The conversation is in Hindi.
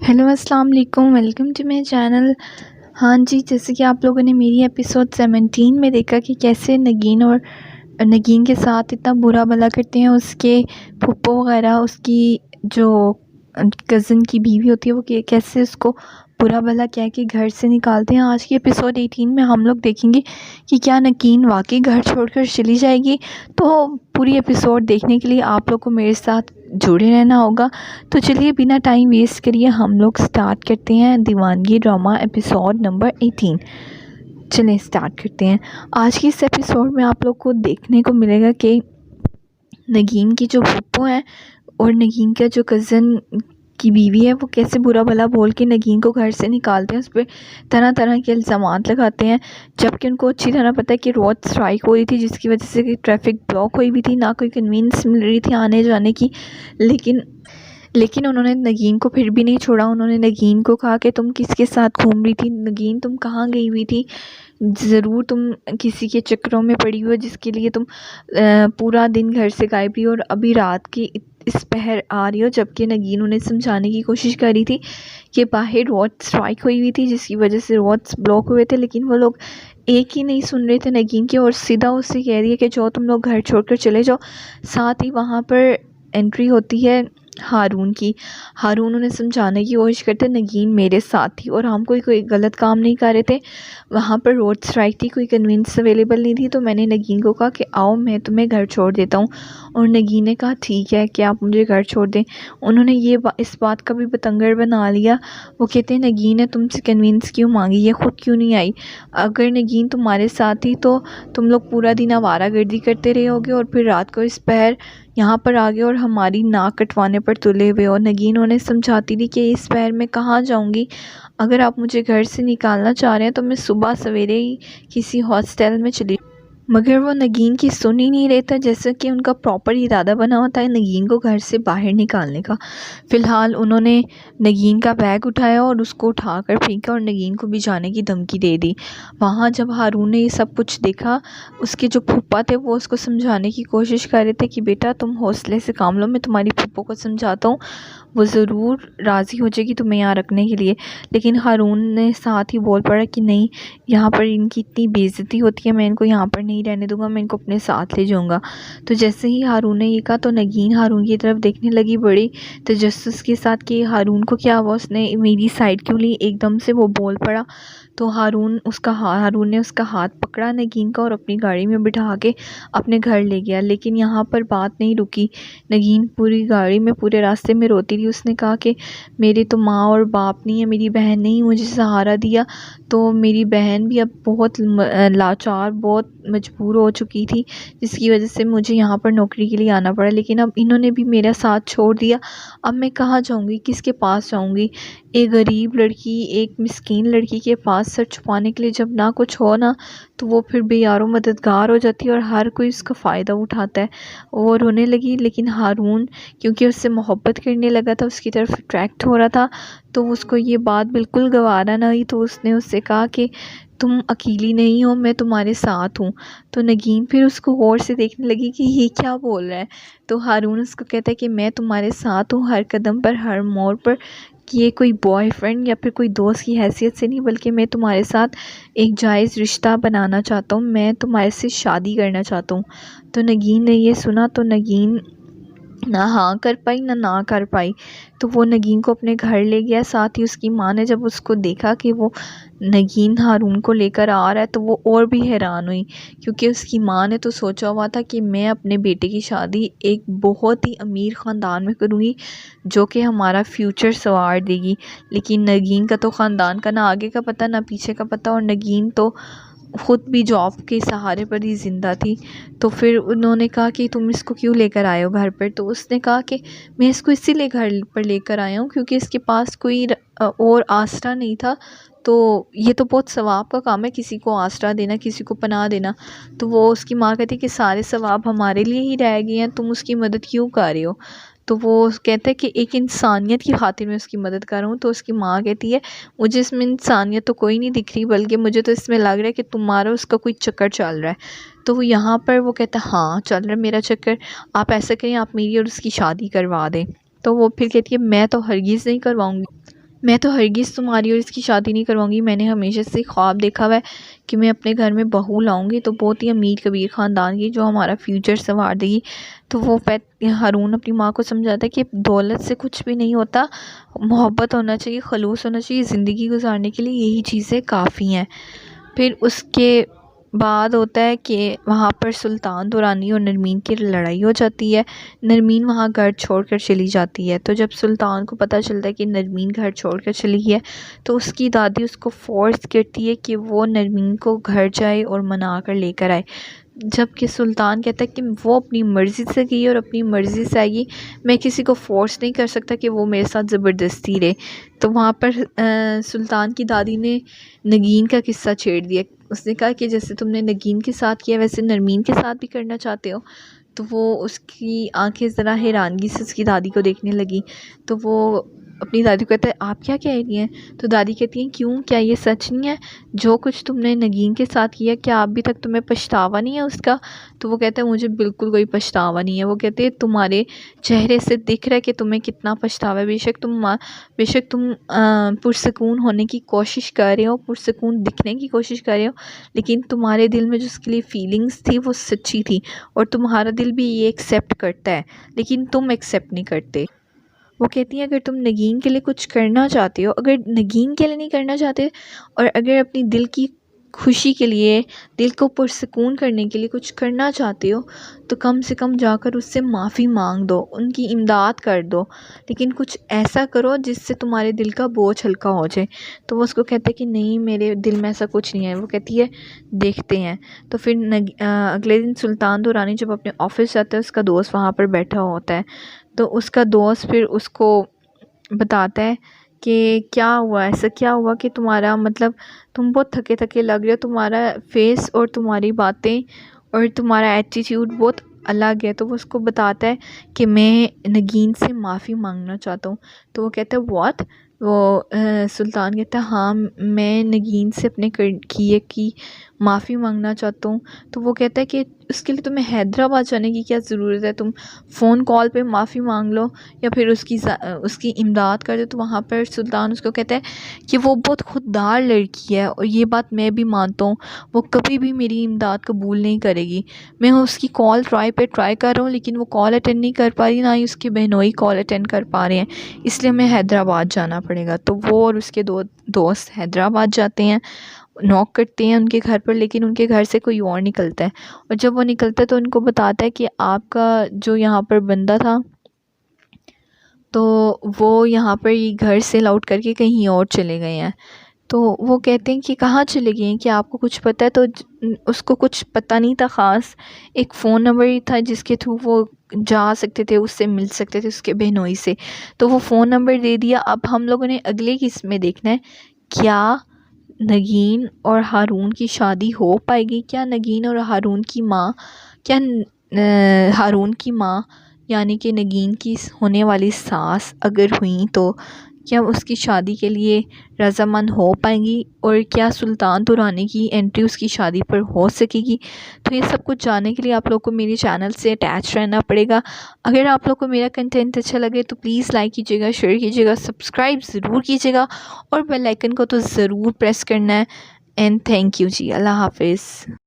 हेलो अस्सलाम वालेकुम, वेलकम टू माय चैनल। हाँ जी, जैसे कि आप लोगों ने मेरी एपिसोड 17 में देखा कि कैसे नगीन के साथ इतना बुरा भला करते हैं उसके फूफो वगैरह, उसकी जो कज़न की बीवी होती है वो कैसे उसको बुरा भला कह के घर से निकालते हैं। आज की एपिसोड 18 में हम लोग देखेंगे कि क्या नगीन वाकई घर छोड़कर चली जाएगी। तो पूरी एपिसोड देखने के लिए आप लोग को मेरे साथ जुड़े रहना होगा। तो चलिए बिना टाइम वेस्ट करिए हम लोग स्टार्ट करते हैं दीवानगी ड्रामा एपिसोड नंबर 18। चलें स्टार्ट करते हैं। आज की इस एपिसोड में आप लोग को देखने को मिलेगा कि नगीन की जो फूफो हैं और नगीन का जो कज़न की बीवी है वो कैसे बुरा भला बोल के नगीन को घर से निकालते हैं, उस पर तरह तरह के इल्ज़ामात लगाते हैं, जबकि उनको अच्छी तरह पता है कि रोड स्ट्राइक हो रही थी जिसकी वजह से ट्रैफिक ब्लॉक हुई भी थी, ना कोई कन्वीनियंस मिल रही थी आने जाने की। लेकिन उन्होंने नगीन को फिर भी नहीं छोड़ा। उन्होंने नगीन को कहा कि तुम किसके साथ घूम रही थी, नगीन तुम कहाँ गई हुई थी, ज़रूर तुम किसी के चक्करों में पड़ी हुई हो जिसके लिए तुम पूरा दिन घर से गायब रही और अभी रात की इस पहर आ रही हो। जबकि नगीन उन्हें समझाने की कोशिश कर रही थी कि बाहर रोड स्ट्राइक हुई थी जिसकी वजह से रोड्स ब्लॉक हुए थे, लेकिन वो लोग एक ही नहीं सुन रहे थे नगीन की, और सीधा उससे कह रही है कि जो तुम लोग घर छोड़कर चले जाओ। साथ ही वहाँ पर एंट्री होती है हारून की। हारून उन्हें समझाने की कोशिश करते, नगीन मेरे साथ थी और हम कोई गलत काम नहीं कर रहे थे, वहाँ पर रोड स्ट्राइक थी, कोई कन्वीनियंस अवेलेबल नहीं थी, तो मैंने नगीन को कहा कि आओ मैं तुम्हें घर छोड़ देता हूँ। और नगीन ने कहा ठीक है कि आप मुझे घर छोड़ दें। उन्होंने इस बात का भी बतंगड़ बना लिया। वो कहते हैं नगीन ने तुमसे कन्वीनियंस क्यों मांगी, ये ख़ुद क्यों नहीं आई। अगर नगीन तुम्हारे साथ थी तो तुम लोग पूरा दिन आवारागर्दी करते रहे होगे और फिर रात को इस पहर यहाँ पर आ गए और हमारी नाक कटवाने पर तुले हुए हो। नगीन उन्हें समझाती थी कि इस पहर में कहाँ जाऊँगी, अगर आप मुझे घर से निकालना चाह रहे हैं तो मैं सुबह सवेरे ही किसी हॉस्टल में चली। मगर वो नगीन की सुन ही नहीं रहता, जैसे कि उनका प्रॉपर इरादा बना होता है नगीन को घर से बाहर निकालने का। फ़िलहाल उन्होंने नगीन का बैग उठाया और उसको उठाकर फेंका और नगीन को भी जाने की धमकी दे दी। वहाँ जब हारून ने ये सब कुछ देखा, उसके जो फूफा थे वो उसको समझाने की कोशिश कर रहे थे कि बेटा तुम हौसले से काम लो, मैं तुम्हारी फूफो को समझाता हूँ, वो ज़रूर राज़ी हो जाएगी तुम्हें यहाँ रखने के लिए। लेकिन हारून ने साथ ही बोल पड़ा कि नहीं, यहाँ पर इनकी इतनी बेइज्जती होती है, मैं इनको यहाँ पर नहीं रहने दूँगा, मैं इनको अपने साथ ले जाऊँगा। तो जैसे ही हारून ने ये कहा तो नगीन हारून की तरफ देखने लगी बड़ी तजस्सुस के साथ कि हारून को क्या हुआ, उसने मेरी साइड क्यों ली। एकदम से वो बोल पड़ा तो हारून ने उसका हाथ पकड़ा नगीन का और अपनी गाड़ी में बिठा के अपने घर ले गया। लेकिन यहाँ पर बात नहीं रुकी, नगीन पूरी गाड़ी में पूरे रास्ते में रोती रही। उसने कहा कि मेरी तो माँ और बाप नहीं है, मेरी बहन ने ही मुझे सहारा दिया, तो मेरी बहन भी अब बहुत लाचार, बहुत मजबूर हो चुकी थी, जिसकी वजह से मुझे यहाँ पर नौकरी के लिए आना पड़ा। लेकिन अब इन्होंने भी मेरा साथ छोड़ दिया, अब मैं कहाँ जाऊँगी, किसके पास जाऊँगी। एक गरीब लड़की, एक मिस्कीन लड़की के पास सर छुपाने के लिए जब ना कुछ हो ना, तो वो फिर बेयारो मददगार हो जाती है और हर कोई उसका फ़ायदा उठाता है। वो रोने लगी, लेकिन हारून क्योंकि उससे मोहब्बत करने लगा था, उसकी तरफ अट्रैक्ट हो रहा था, तो उसको ये बात बिल्कुल गवारा ना हुई। तो उसने उससे कहा कि तुम अकेली नहीं हो, मैं तुम्हारे साथ हूँ। तो नगीन फिर उसको गौर से देखने लगी कि ये क्या बोल रहा है। तो हारून उसको कहता है कि मैं तुम्हारे साथ हूँ हर कदम पर, हर मोड़ पर, कि ये कोई बॉयफ्रेंड या फिर कोई दोस्त की हैसियत से नहीं, बल्कि मैं तुम्हारे साथ एक जायज़ रिश्ता बनाना चाहता हूँ, मैं तुम्हारे से शादी करना चाहता हूँ। तो नगीन ने ये सुना तो नगीन ना हाँ कर पाई ना कर पाई। तो वो नगीन को अपने घर ले गया। साथ ही उसकी माँ ने जब उसको देखा कि वो नगीन हारून को लेकर आ रहा है तो वो और भी हैरान हुई, क्योंकि उसकी माँ ने तो सोचा हुआ था कि मैं अपने बेटे की शादी एक बहुत ही अमीर ख़ानदान में करूँगी जो कि हमारा फ्यूचर संवार देगी। लेकिन नगीन का तो ख़ानदान का ना आगे का पता ना पीछे का पता, और नगीन तो ख़ुद भी जॉब के सहारे पर ही ज़िंदा थी। तो फिर उन्होंने कहा कि तुम इसको क्यों लेकर आए हो घर पर। तो उसने कहा कि मैं इसको इसीलिए घर पर लेकर आया हूँ क्योंकि इसके पास कोई और आसरा नहीं था, तो ये तो बहुत सवाब का काम है किसी को आसरा देना, किसी को पनाह देना। तो वो उसकी माँ कहती कि सारे सवाब हमारे लिए ही रह गए हैं, तुम उसकी मदद क्यों कर रहे हो। तो वो कहता है कि एक इंसानियत की खातिर मैं उसकी मदद कर रहा हूँ। तो उसकी माँ कहती है मुझे इसमें इंसानियत तो कोई नहीं दिख रही, बल्कि मुझे तो इसमें लग रहा है कि तुम्हारा उसका कोई चक्कर चल रहा है। तो वो यहाँ पर वो कहता है हाँ चल रहा है मेरा चक्कर, आप ऐसा करें आप मेरी और उसकी शादी करवा दें। तो वो फिर कहती है मैं तो हरगिज़ नहीं करवाऊँगी, मैं तो हरगिज़ तुम्हारी और इसकी शादी नहीं करवाऊंगी। मैंने हमेशा से ख्वाब देखा हुआ है कि मैं अपने घर में बहू लाऊंगी तो बहुत ही अमीर कबीर ख़ानदान की, जो हमारा फ्यूचर संवार देगी। तो वो हारून अपनी माँ को समझाता है कि दौलत से कुछ भी नहीं होता, मोहब्बत होना चाहिए, खलूस होना चाहिए, ज़िंदगी गुजारने के लिए यही चीज़ें काफ़ी हैं। फिर उसके बाद होता है कि वहाँ पर सुल्तान दुरानी और नरमीन की लड़ाई हो जाती है। नरमीन वहाँ घर छोड़कर चली जाती है। तो जब सुल्तान को पता चलता है कि नरमीन घर छोड़कर चली है तो उसकी दादी उसको फ़ोर्स करती है कि वो नरमीन को घर जाए और मना कर लेकर आए। जबकि सुल्तान कहता है कि वो अपनी मर्ज़ी से गई और अपनी मर्ज़ी से आएगी, मैं किसी को फ़ोर्स नहीं कर सकता कि वो मेरे साथ ज़बरदस्ती रहे। तो वहाँ पर सुल्तान की दादी ने नगीन का किस्सा छेड़ दिया। उसने कहा कि जैसे तुमने नगीन के साथ किया वैसे नरमीन के साथ भी करना चाहते हो। तो वो उसकी आंखें ज़रा हैरानगी से उसकी दादी को देखने लगी। तो वो अपनी दादी को कहता है आप क्या कह रही हैं? तो दादी कहती हैं क्यों, क्या ये सच नहीं है जो कुछ तुमने नगीन के साथ किया, क्या अभी तक तुम्हें पछतावा नहीं है उसका? तो वो कहता है मुझे बिल्कुल कोई पछतावा नहीं है। वो कहते हैं तुम्हारे चेहरे से दिख रहा है कि तुम्हें कितना पछतावा है। बेशक तुम पुरसकून होने की कोशिश कर रहे हो, पुरसकून दिखने की कोशिश कर रहे हो, लेकिन तुम्हारे दिल में जो उसके लिए फीलिंग्स थी वो सच्ची थी और तुम्हारा दिल भी ये एक्सेप्ट करता है, लेकिन तुम एक्सेप्ट नहीं करते। वो कहती हैं अगर तुम नगीन के लिए कुछ करना चाहते हो, अगर नगीन के लिए नहीं करना चाहते और अगर अपनी दिल की खुशी के लिए, दिल को पुरसकून करने के लिए कुछ करना चाहते हो तो कम से कम जाकर उससे माफ़ी मांग दो, उनकी इमदाद कर दो, लेकिन कुछ ऐसा करो जिससे तुम्हारे दिल का बोझ हल्का हो जाए। तो वो उसको कहते हैं कि नहीं मेरे दिल में ऐसा कुछ नहीं है। वो कहती है देखते हैं। तो फिर अगले दिन सुल्तान दुरानी जब अपने ऑफिस जाता है उसका दोस्त वहाँ पर बैठा होता है। तो उसका दोस्त फिर उसको बताता है कि क्या हुआ, ऐसा क्या हुआ कि तुम्हारा मतलब तुम बहुत थके थके लग रहे हो, तुम्हारा फेस और तुम्हारी बातें और तुम्हारा एटीट्यूड बहुत अलग है। तो वो उसको बताता है कि मैं नगीन से माफ़ी मांगना चाहता हूँ। तो वो कहता है व्हाट? वो सुल्तान कहता है हाँ मैं नगीन से अपने किए की माफ़ी मांगना चाहता हूँ। तो वो कहता है कि उसके लिए तुम्हें हैदराबाद जाने की क्या ज़रूरत है, तुम फ़ोन कॉल पे माफ़ी मांग लो या फिर उसकी इमदाद कर दो। तो वहाँ पर सुल्तान उसको कहता है कि वो बहुत खुददार लड़की है और ये बात मैं भी मानता हूँ, वो कभी भी मेरी इमदाद कबूल नहीं करेगी। मैं उसकी कॉल ट्राई कर रहा हूँ लेकिन वो कॉल अटेंड नहीं कर पा रही, ना ही उसके बहनोई कॉल अटेंड कर पा रहे हैं, इसलिए हमें हैदराबाद जाना पड़ेगा। तो वो और उसके दोस्त हैदराबाद जाते हैं, नॉक करते हैं उनके घर पर, लेकिन उनके घर से कोई और निकलता है और जब वो निकलता है तो उनको बताता है कि आपका जो यहाँ पर बंदा था तो वो यहाँ पर ये घर सेल आउट करके कहीं और चले गए हैं। तो वो कहते हैं कि कहाँ चले गए हैं, कि आपको कुछ पता है? तो उसको कुछ पता नहीं था ख़ास, एक फ़ोन नंबर ही था जिसके थ्रू वो जा सकते थे, उससे मिल सकते थे उसके बहनोई से। तो वो फ़ोन नंबर दे दिया। अब हम लोगों ने अगले किस्त में देखना है क्या नगीन और हारून की शादी हो पाएगी, क्या नगीन और हारून की माँ, क्या हारून की माँ यानी कि नगीन की होने वाली सास अगर हुई तो क्या उसकी शादी के लिए रज़ामंद हो पाएंगी और क्या सुल्तान दुरानी की एंट्री उसकी शादी पर हो सकेगी। तो ये सब कुछ जानने के लिए आप लोग को मेरे चैनल से अटैच रहना पड़ेगा। अगर आप लोग को मेरा कंटेंट अच्छा लगे तो प्लीज़ लाइक कीजिएगा, शेयर कीजिएगा, सब्सक्राइब ज़रूर कीजिएगा और बेल आइकन को तो ज़रूर प्रेस करना है। एंड थैंक यू जी, अल्लाह हाफिज़।